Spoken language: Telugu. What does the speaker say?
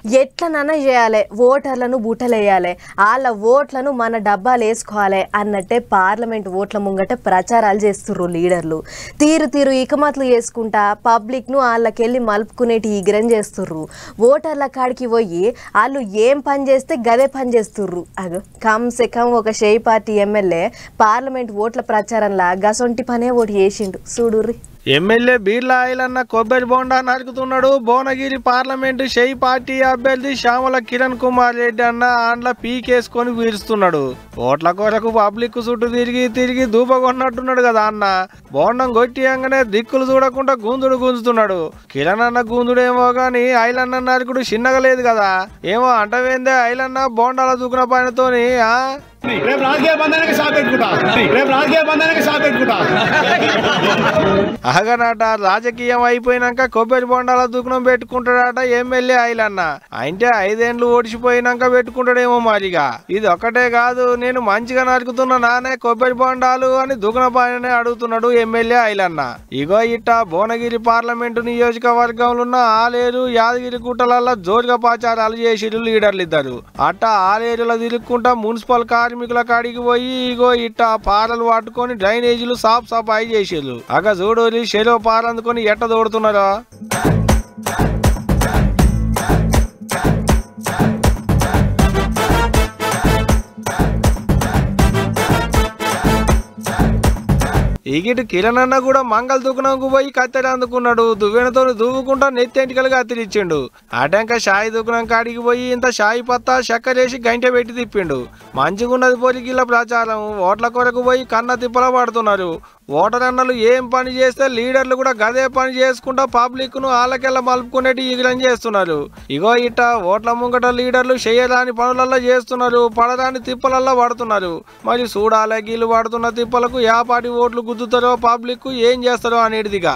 ఎట్లనన్నా చేయాలి, ఓటర్లను బుట్టలేయాలి, వాళ్ళ ఓట్లను మన డబ్బాలు వేసుకోవాలి అన్నట్టే పార్లమెంట్ ఓట్ల ముంగట ప్రచారాలు చేస్తుర్రు లీడర్లు. తీరు ఇకమతులు చేసుకుంటా పబ్లిక్ను వాళ్ళకెళ్ళి మలుపుకునేటి ఈగ్రం చేస్తుర్రు. ఓటర్ల కాడికి పోయి వాళ్ళు ఏం పని చేస్తే గదే పని చేస్తుర్రు. అగో కమ్సే కమ్ ఒక షేయి పార్టీ ఎమ్మెల్యే పార్లమెంట్ ఓట్ల ప్రచారంలా గసొంటి పనే ఓటు చేసిండు చూడుర్రి. ఎమ్మెల్యే బీర్లా ఐలన్న కొబ్బరి బోండా నరుకుతున్నాడు. భువనగిరి పార్లమెంటు షేయి పార్టీ అభ్యర్థి శ్యామల కిరణ్ కుమార్ రెడ్డి అన్న ఆండ్ల పీకేసుకొని వీరుస్తున్నాడు. ఓట్ల కొరకు పబ్లిక్ చుట్టూ తిరిగి దూపగొన్నట్టున్నాడు కదా అన్న. బోండం కొట్టియంగానే దిక్కులు చూడకుండా గుంజుతున్నాడు. కిరణ్ అన్న గుంజుడేమో గాని ఐలన్న నరుకుడు చిన్నగా లేదు కదా. ఏమో అంటవేందే ఐలన్న బోండాల దూకున పైనతోని అహగనట రాజకీయం అయిపోయినాక కొబ్బరి బొండాల దుకాణం పెట్టుకుంటాడట ఎమ్మెల్యే ఐలన్న. అంటే 5 ఏళ్ళు ఓడిచిపోయినాక పెట్టుకుంటాడేమో మరిగా. ఇది ఒక్కటే కాదు, నేను మంచిగా నరుకుతున్నా నానే కొబ్బరి బొండాలు అని దుకాణ పైననే అడుగుతున్నాడు ఎమ్మెల్యే ఐలన్న. ఇగో ఇట్ట భువనగిరి పార్లమెంటు నియోజకవర్గంలో ఉన్న ఆలేరు యాదగిరి గుట్టలల్లో జోరుగా ప్రచారాలు చేసిరు లీడర్లు ఇద్దరు. అట్ట ఆలేరులో తిరుక్కుంటా మున్సిపల్ కార్మికుల కాడికి పోయి ఇగో ఇట్ట పారలు పట్టుకొని డ్రైనేజీలు సాఫ్ సఫాయి చేసిరు. అగ చూడు చెరువు పార అందుకొని ఎట్ట తోడుతున్నారో. ఈగిటి కిరణ్ అన్న కూడా మంగళ దుకాణంకు పోయి కత్తెర అందుకున్నాడు. దువ్వెనతో దువ్వుకుంటా నెత్తెంటికలుగా అత్తిరిచ్చిండు. అటంక షాయి దుకాణం కాడికి పోయి ఇంత షాయి పత్తా చక్కెరేసి గంట పెట్టి తిప్పిండు. మంచిగున్నది పొలికిల ప్రచారం. ఓట్ల కొరకు పోయి కన్న తిప్పల పడుతున్నారు. ఓటర్ అన్నలు ఏం పని చేస్తే లీడర్లు కూడా గదే పని చేసుకుంటా పబ్లిక్ ను ఆలకెళ్ళ మలుపుకునేటి ఈగ్రం చేస్తున్నారు. ఇగో ఇట్ట ఓట్ల ముంగట లీడర్లు చేయరాని పనులల్లో చేస్తున్నారు, పడరాని తిప్పలల్లో పడుతున్నారు. మరి చూడాలే గీళ్ళు పడుతున్న తిప్పలకు యాపాటి ఓట్లు గుద్దుతారో పబ్లిక్ ఏం చేస్తారో అనేటిదిగా.